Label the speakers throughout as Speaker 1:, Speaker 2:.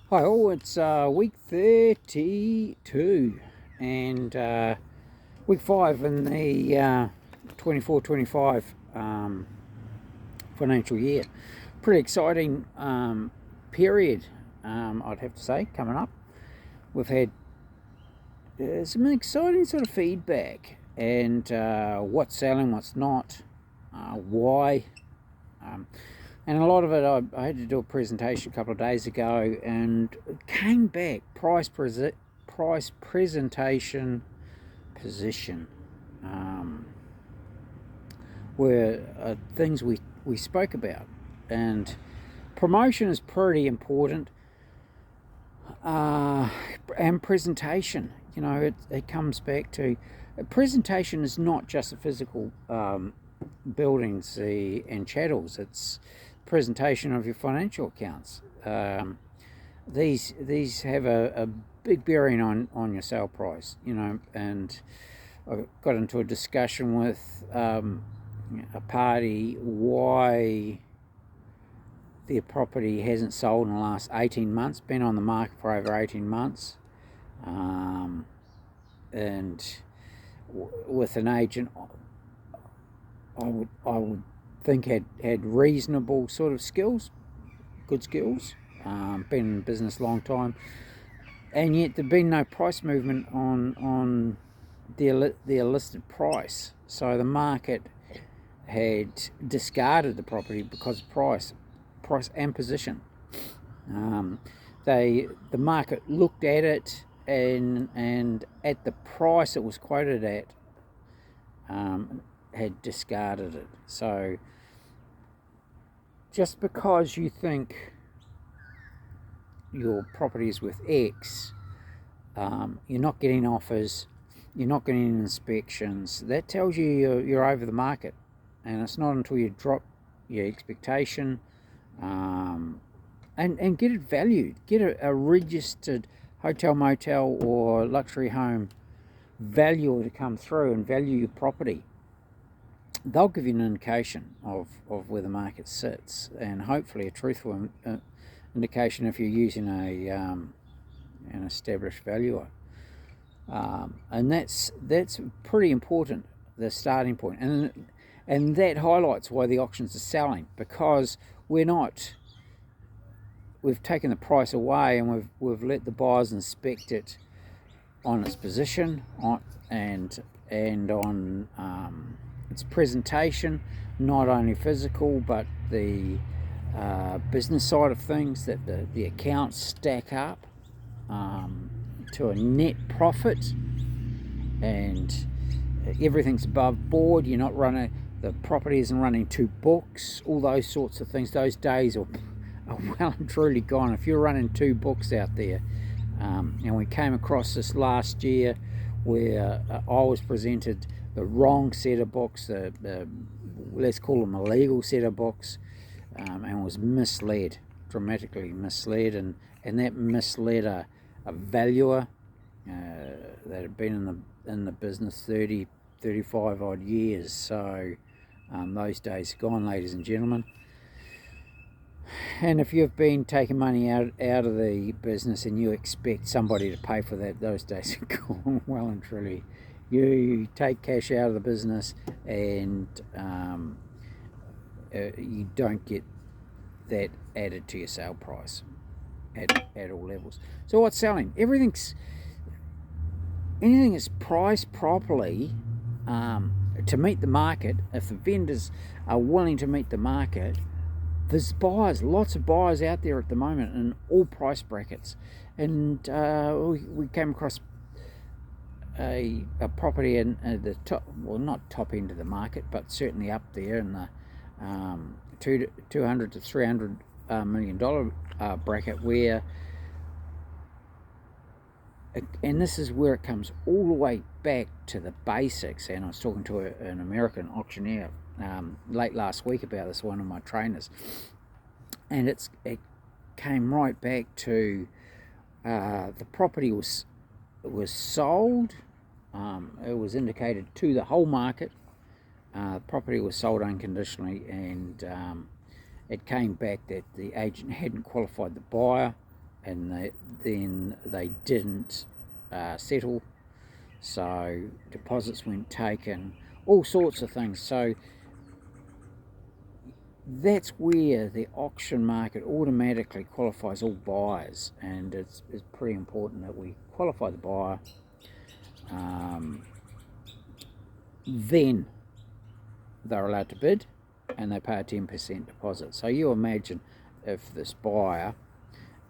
Speaker 1: Hi all, it's week 32 and week 5 in the 24-25 financial year. Pretty exciting period, I'd have to say, coming up. We've had some exciting sort of feedback and what's selling, what's not, why. And a lot of it, I had to do a presentation a couple of days ago, and it came back price, presentation, position, were things we spoke about. And promotion is pretty important, and presentation. You know, it comes back to presentation is not just a physical buildings and chattels. It's presentation of your financial accounts. These have a big bearing on your sale price, you know. And I got into a discussion with a party why their property hasn't sold in the last 18 months, been on the market for over 18 months, and with an agent I would think had reasonable sort of skills, good skills, been in business a long time, and yet there'd been no price movement on their listed price. So the market had discarded the property because of price and position. The market looked at it and at the price it was quoted at, had discarded it. So just because you think your property is worth X, you're not getting offers, you're not getting inspections, that tells you you're over the market. And it's not until you drop your expectation and get it valued, get a registered hotel, motel or luxury home valuer to come through and value your property. They'll give you an indication of where the market sits, and hopefully a truthful indication if you're using an established valuer. And that's pretty important, the starting point. And that highlights why the auctions are selling, because we've taken the price away and we've let the buyers inspect it on its position and on its presentation, not only physical but the business side of things, that the accounts stack up to a net profit and everything's above board. You're not running, the property isn't running two books, all those sorts of things. Those days are well and truly gone. If you're running two books out there, and we came across this last year where I was presented the wrong set of books, let's call them a legal set of books, and was misled, dramatically misled, and that misled a valuer that had been in the business 35 odd years. So those days are gone, ladies and gentlemen. And if you've been taking money out of the business and you expect somebody to pay for that, those days are gone, well and truly. You take cash out of the business and you don't get that added to your sale price at all levels. So what's selling? Anything is priced properly to meet the market. If the vendors are willing to meet the market, there's buyers, lots of buyers out there at the moment in all price brackets. And we came across a property in the top, well, not top end of the market, but certainly up there in the $200 to $300 million bracket, where, and this is where it comes all the way back to the basics. And I was talking to an American auctioneer late last week about this, one of my trainers, and it came right back to the property was sold. It was indicated to the whole market. Property was sold unconditionally, and it came back that the agent hadn't qualified the buyer, and then they didn't settle, so deposits weren't taken, all sorts of things. So that's where the auction market automatically qualifies all buyers, and it's pretty important that we qualify the buyer. Then they're allowed to bid, and they pay a 10% deposit. So you imagine if this buyer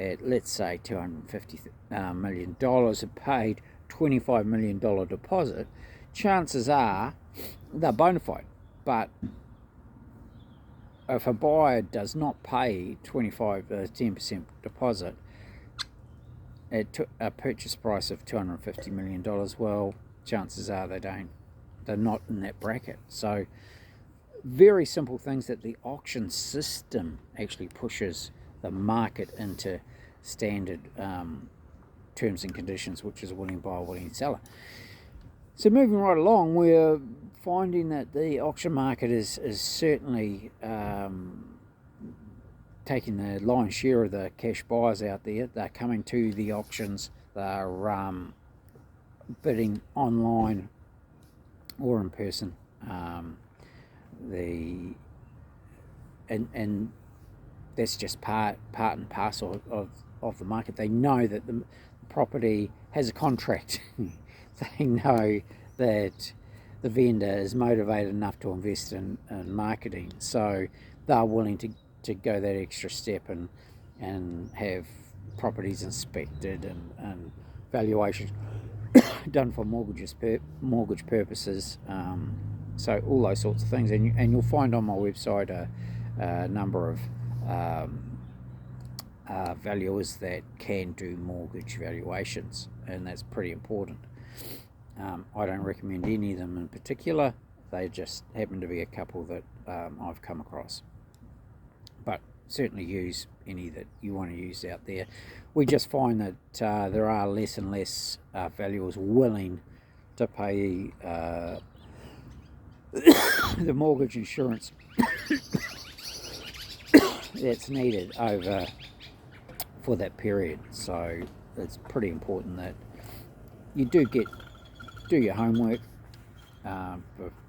Speaker 1: at, let's say, $250 million had paid $25 million deposit, chances are they're bona fide. But if a buyer does not pay 10% deposit at a purchase price of $250 million, well, chances are they're not in that bracket. So very simple things that the auction system actually pushes the market into standard terms and conditions, which is a willing buyer, willing seller. So moving right along, we're finding that the auction market is certainly taking the lion's share of the cash buyers out there. They're coming to the auctions, they're bidding online or in person. And that's just part and parcel of the market. They know that the property has a contract. They know that the vendor is motivated enough to invest in marketing, so they're willing to go that extra step and have properties inspected and valuations done for mortgage purposes. So all those sorts of things, and you'll find on my website a number of valuers that can do mortgage valuations, and that's pretty important. I don't recommend any of them in particular. They just happen to be a couple that I've come across. But certainly use any that you want to use out there. We just find that there are less and less valuers willing to pay the mortgage insurance that's needed over for that period. So it's pretty important that you do your homework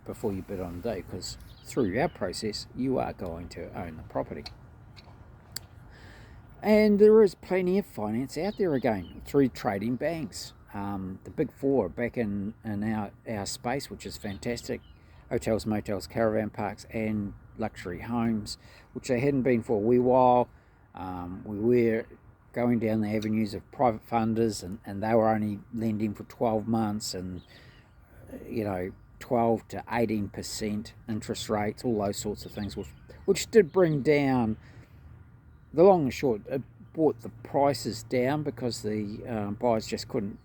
Speaker 1: before you bid on the day, because through our process you are going to own the property. And there is plenty of finance out there again through trading banks. The big four are back in our space, which is fantastic. Hotels, motels, caravan parks, and luxury homes, which they hadn't been for a wee while. We were going down the avenues of private funders, and they were only lending for 12 months and 12 to 18% interest rates, all those sorts of things, which did bring down, the long and short, it brought the prices down because the buyers just couldn't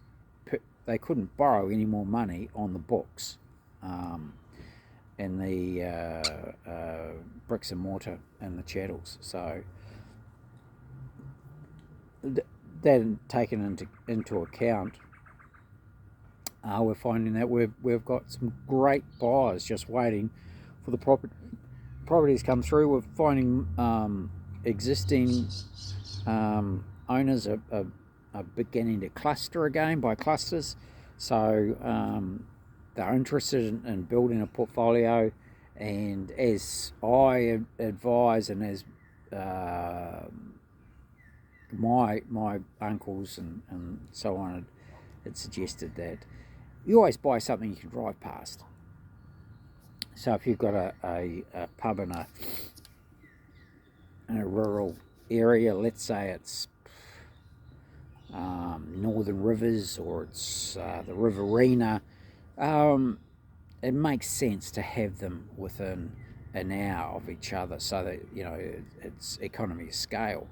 Speaker 1: borrow any more money on the books. And the bricks and mortar and the chattels. So that taken into account, we're finding that we've got some great buyers just waiting for the properties come through. We're finding existing owners are beginning to cluster again by clusters. So they're interested in building a portfolio, and as I advise, and as my uncles and so on had suggested, that you always buy something you can drive past. So if you've got a pub in a rural area, let's say it's Northern Rivers, or it's the Riverina, it makes sense to have them within an hour of each other, so that it's economy of scale.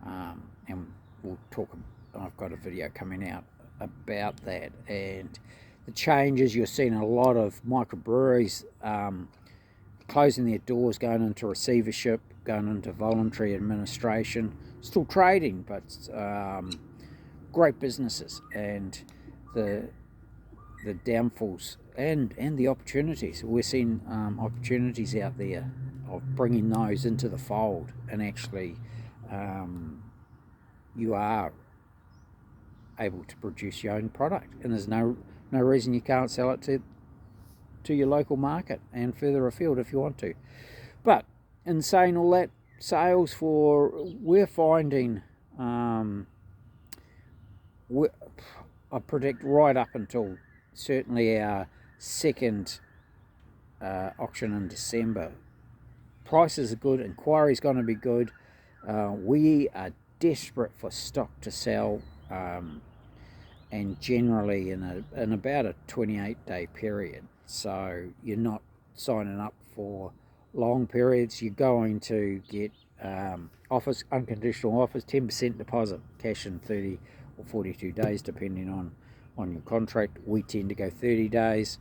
Speaker 1: And we'll talk. I've got a video coming out about that, and the changes. You're seeing a lot of microbreweries closing their doors, going into receivership, going into voluntary administration, still trading, but great businesses, and the downfalls and the opportunities. We're seeing opportunities out there of bringing those into the fold and actually you are able to produce your own product, and there's no reason you can't sell it to your local market and further afield if you want to. But in saying all that, sales we're finding, I predict right up until certainly our second auction in December, prices are good, inquiry's going to be good. We are desperate for stock to sell, and generally in about a 28-day period. So you're not signing up for long periods. You're going to get offers, unconditional offers, 10% deposit, cash in 30 or 42 days depending on your contract. We tend to go 30 days,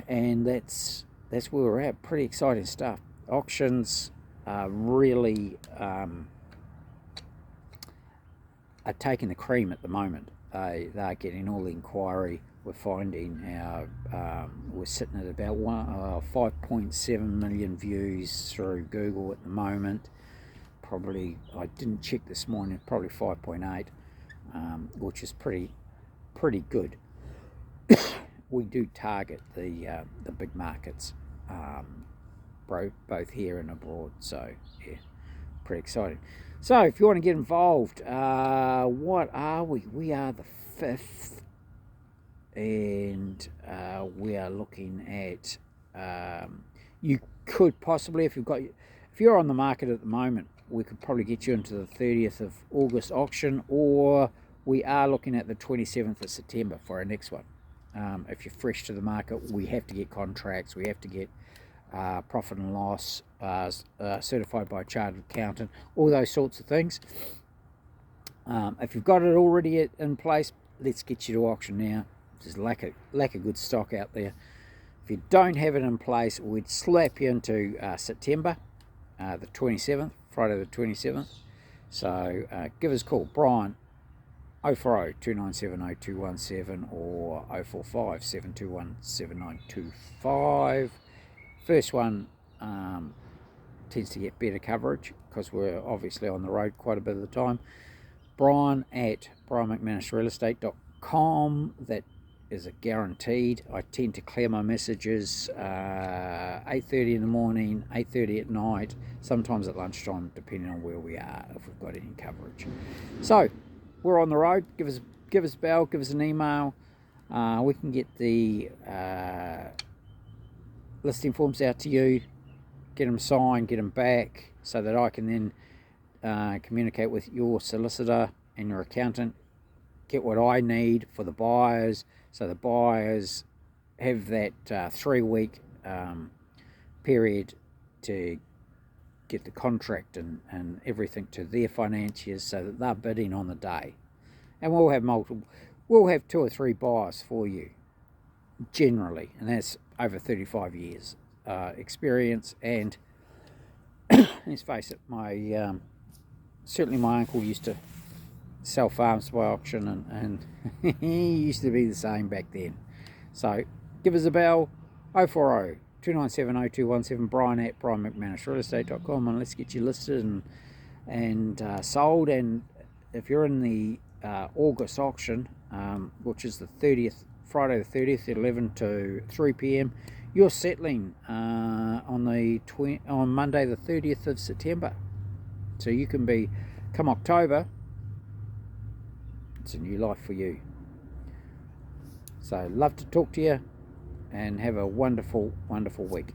Speaker 1: and that's where we're at. Pretty exciting stuff. Auctions are really are taking the cream at the moment. They're getting all the inquiry. We're finding we're sitting at about 5.7 million views through Google at the moment. Probably, I didn't check this morning, probably 5.8, which is pretty good. We do target the big markets, both here and abroad. So yeah, pretty exciting. So if you want to get involved, what are we? We are the 5th, and we are looking at. You could possibly, if you're on the market at the moment, we could probably get you into the 30th of August auction, or we are looking at the 27th of September for our next one. If you're fresh to the market, we have to get contracts, we have to get profit and loss certified by a chartered accountant, all those sorts of things. If you've got it already in place, let's get you to auction now. There's lack of good stock out there. If you don't have it in place, we'd slap you into September, the 27th, Friday the 27th. So give us a call, Brian, 040 297 0217 or 045 721 7925. First one tends to get better coverage because we're obviously on the road quite a bit of the time. Brian at brianmcmanusrealestate.com. That is a guaranteed. I tend to clear my messages 8:30 in the morning, 8:30 at night, sometimes at lunchtime, depending on where we are, if we've got any coverage. So we're on the road. Give us a bell, give us an email. We can get the listing forms out to you, get them signed, get them back, so that I can then communicate with your solicitor and your accountant, get what I need for the buyers, so the buyers have that 3-week period to get the contract and everything to their financiers, so that they're bidding on the day. And we'll have 2 or 3 buyers for you generally, and that's over 35 years experience. And let's face it, certainly my uncle used to sell farms by auction, and he used to be the same back then. So give us a bell, 040 297 0217, Brian at brianmcmanusrealestate.com, and let's get you listed and sold. And if you're in the August auction, which is the 30th, Friday the 30th, 11 to 3 p.m, you're settling on Monday the 30th of September. So you can be, come October, it's a new life for you. So love to talk to you, and have a wonderful, wonderful week.